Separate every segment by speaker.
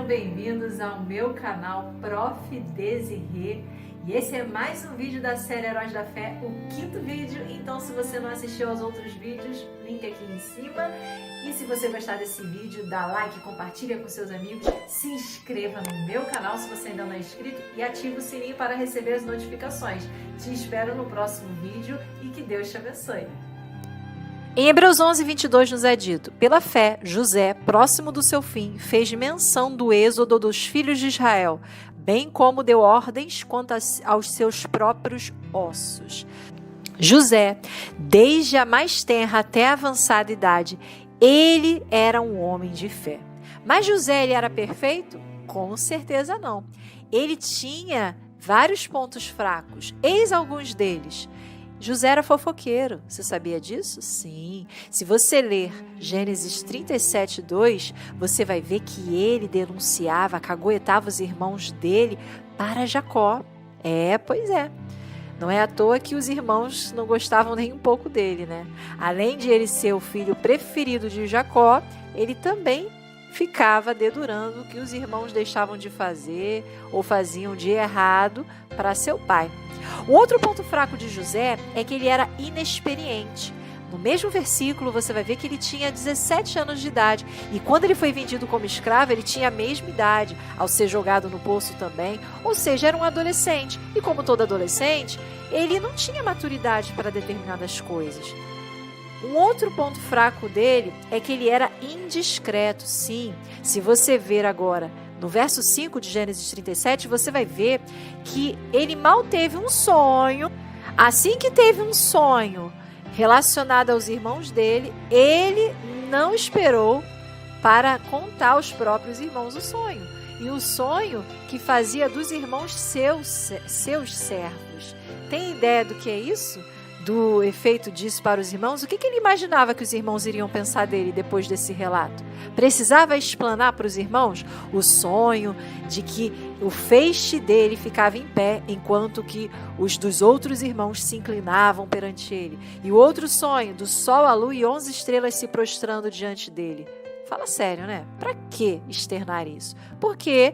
Speaker 1: bem-vindos ao meu canal Prof. Desirê. E esse é mais um vídeo da série Heróis da Fé, o 5º vídeo. Então, se você não assistiu aos outros vídeos, link aqui em cima. E se você gostar desse vídeo, dá like, compartilha com seus amigos, se inscreva no meu canal se você ainda não é inscrito e ative o sininho para receber as notificações. Te espero no próximo vídeo e que Deus te abençoe. Em Hebreus 11, 22 nos é dito: pela fé, José, próximo do seu fim, fez menção do êxodo dos filhos de Israel, bem como deu ordens quanto aos seus próprios ossos. José, desde a mais tenra até a avançada idade, ele era um homem de fé. Mas José, ele era perfeito? Com certeza não. Ele tinha vários pontos fracos, eis alguns deles. José era fofoqueiro, você sabia disso? Sim. Se você ler Gênesis 37, 2, você vai ver que ele denunciava, caguetava os irmãos dele para Jacó. Pois é. Não é à toa que os irmãos não gostavam nem um pouco dele, né? Além de ele ser o filho preferido de Jacó, ele também ficava dedurando o que os irmãos deixavam de fazer ou faziam de errado para seu pai. O outro ponto fraco de José é que ele era inexperiente. No mesmo versículo, você vai ver que ele tinha 17 anos de idade. E quando ele foi vendido como escravo, ele tinha a mesma idade, ao ser jogado no poço também. Ou seja, era um adolescente. E como todo adolescente, ele não tinha maturidade para determinadas coisas. Um outro ponto fraco dele é que ele era indiscreto, sim. Se você ver agora no verso 5 de Gênesis 37, você vai ver que ele mal teve um sonho. Assim que teve um sonho relacionado aos irmãos dele, ele não esperou para contar aos próprios irmãos o sonho. E o sonho que fazia dos irmãos seus servos. Tem ideia do que é isso? Do efeito disso para os irmãos? O que ele imaginava que os irmãos iriam pensar dele depois desse relato? Precisava explanar para os irmãos o sonho de que o feixe dele ficava em pé, enquanto que os dos outros irmãos se inclinavam perante ele. E o outro sonho do sol, a lua e 11 estrelas se prostrando diante dele. Fala sério, né? Para que externar isso? Porque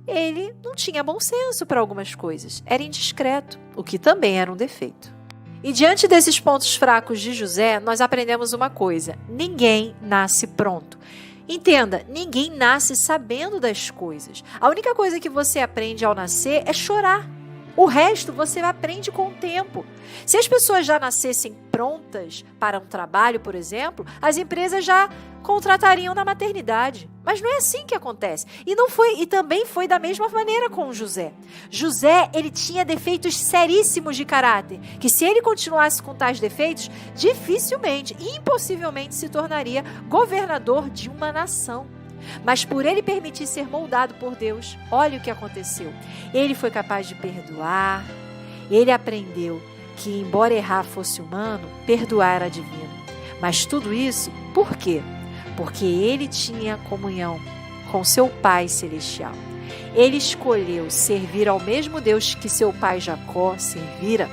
Speaker 1: ele não tinha bom senso para algumas coisas. Era indiscreto, o que também era um defeito. E diante desses pontos fracos de José, nós aprendemos uma coisa: ninguém nasce pronto. Entenda, ninguém nasce sabendo das coisas. A única coisa que você aprende ao nascer é chorar. O resto você aprende com o tempo. Se as pessoas já nascessem prontas para um trabalho, por exemplo, as empresas já contratariam na maternidade. Mas não é assim que acontece. E também foi da mesma maneira com José. José, ele tinha defeitos seríssimos de caráter, que se ele continuasse com tais defeitos, dificilmente e impossivelmente se tornaria governador de uma nação. Mas por ele permitir ser moldado por Deus, olha o que aconteceu. Ele foi capaz de perdoar. Ele aprendeu que, embora errar fosse humano, perdoar era divino. Mas tudo isso, por quê? Porque ele tinha comunhão com seu Pai Celestial. Ele escolheu servir ao mesmo Deus que seu pai Jacó servira.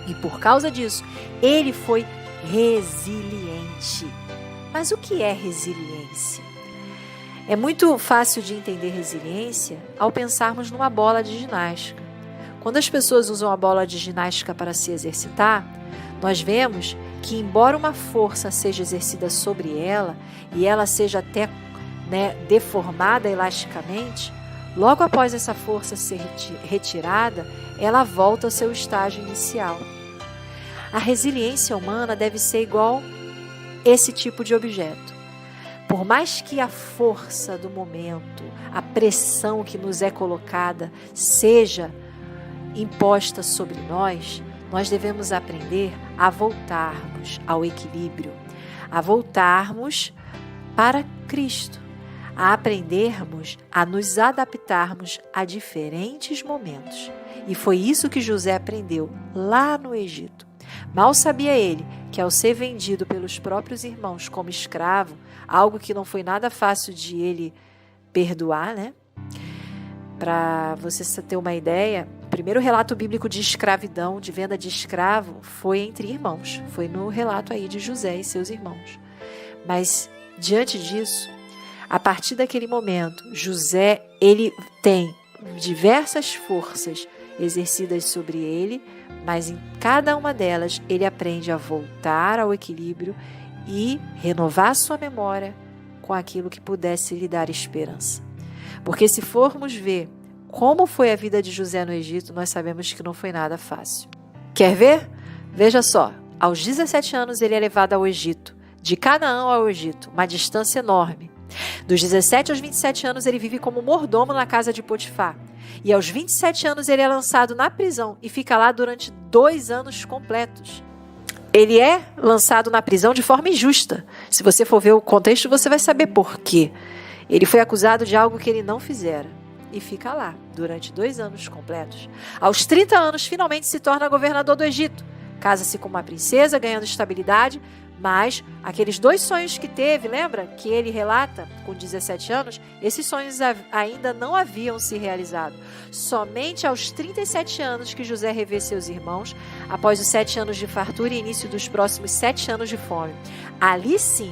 Speaker 1: E por causa disso, ele foi resiliente. Mas o que é resiliência? É muito fácil de entender resiliência ao pensarmos numa bola de ginástica. Quando as pessoas usam a bola de ginástica para se exercitar, nós vemos que, embora uma força seja exercida sobre ela e ela seja até deformada elasticamente, logo após essa força ser retirada, ela volta ao seu estágio inicial. A resiliência humana deve ser igual esse tipo de objeto. Por mais que a força do momento, a pressão que nos é colocada seja imposta sobre nós, nós devemos aprender a voltarmos ao equilíbrio, a voltarmos para Cristo, a aprendermos a nos adaptarmos a diferentes momentos. E foi isso que José aprendeu lá no Egito. Mal sabia ele que, ao ser vendido pelos próprios irmãos como escravo, algo que não foi nada fácil de ele perdoar, né? Para você ter uma ideia, o primeiro relato bíblico de escravidão, de venda de escravo, foi entre irmãos. Foi no relato aí de José e seus irmãos. Mas, diante disso,
Speaker 2: A partir daquele momento, José, ele tem diversas forças exercidas sobre ele, mas em cada uma delas ele aprende a voltar ao equilíbrio e renovar sua memória com aquilo que pudesse lhe dar esperança. Porque se formos ver como foi a vida de José no Egito, nós sabemos que não foi nada fácil. Quer ver? Veja só, aos 17 anos ele é levado ao Egito, de Canaã ao Egito, uma distância enorme. Dos 17 aos 27 anos ele vive como mordomo na casa de Potifar. E aos 27 anos ele é lançado na prisão e fica lá durante 2 anos completos. Ele é lançado na prisão de forma injusta. Se você for ver o contexto, você vai saber por quê. Ele foi acusado de algo que ele não fizera. E fica lá durante 2 anos completos. Aos 30 anos, finalmente se torna governador do Egito. Casa-se com uma princesa, ganhando estabilidade. Mas aqueles 2 sonhos que teve, lembra? Que ele relata com 17 anos, esses sonhos ainda não haviam se realizado. Somente aos 37 anos que José revê seus irmãos, após os 7 anos de fartura e início dos próximos 7 anos de fome. Ali sim,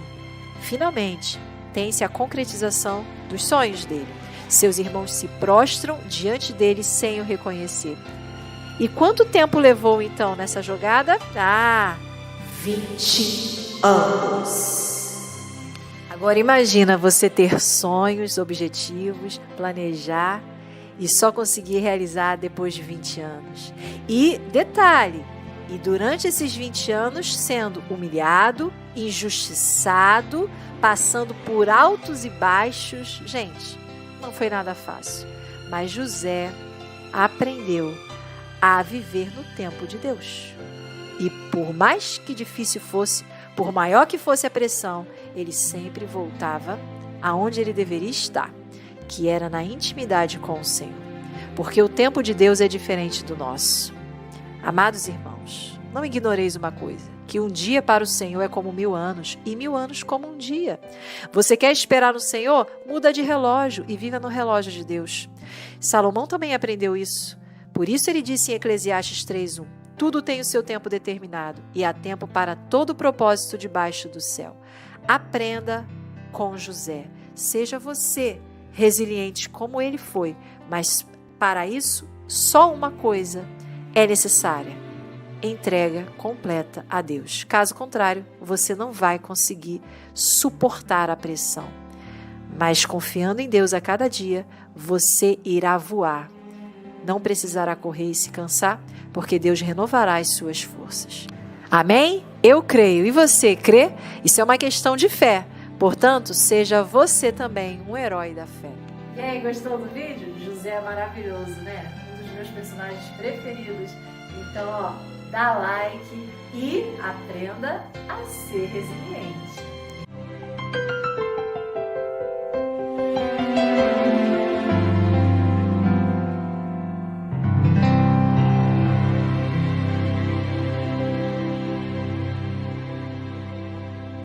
Speaker 2: finalmente, tem-se a concretização dos sonhos dele. Seus irmãos se prostram diante dele sem o reconhecer. E quanto tempo levou então nessa jogada? 20 anos. Agora imagina você ter sonhos, objetivos, planejar e só conseguir realizar depois de 20 anos. E detalhe, e durante esses 20 anos sendo humilhado, injustiçado, passando por altos e baixos. Gente, não foi nada fácil. Mas José aprendeu a viver no tempo de Deus. E por mais que difícil fosse, por maior que fosse a pressão, ele sempre voltava aonde ele deveria estar, que era na intimidade com o Senhor. Porque o tempo de Deus é diferente do nosso. Amados irmãos, não ignoreis uma coisa, que um dia para o Senhor é como 1000 anos, e 1000 anos como um dia. Você quer esperar no Senhor? Muda de relógio e viva no relógio de Deus. Salomão também aprendeu isso. Por isso ele disse em Eclesiastes 3:1, tudo tem o seu tempo determinado e há tempo para todo propósito debaixo do céu. Aprenda com José. Seja você resiliente como ele foi, mas para isso só uma coisa é necessária: entrega completa a Deus. Caso contrário, você não vai conseguir suportar a pressão. Mas confiando em Deus a cada dia, você irá voar. Não precisará correr e se cansar, porque Deus renovará as suas forças. Amém? Eu creio. E você crê? Isso é uma questão de fé. Portanto, seja você também um herói da fé.
Speaker 1: E aí, gostou do vídeo? José é maravilhoso, né? Um dos meus personagens preferidos. Então, dá like e aprenda a ser resiliente.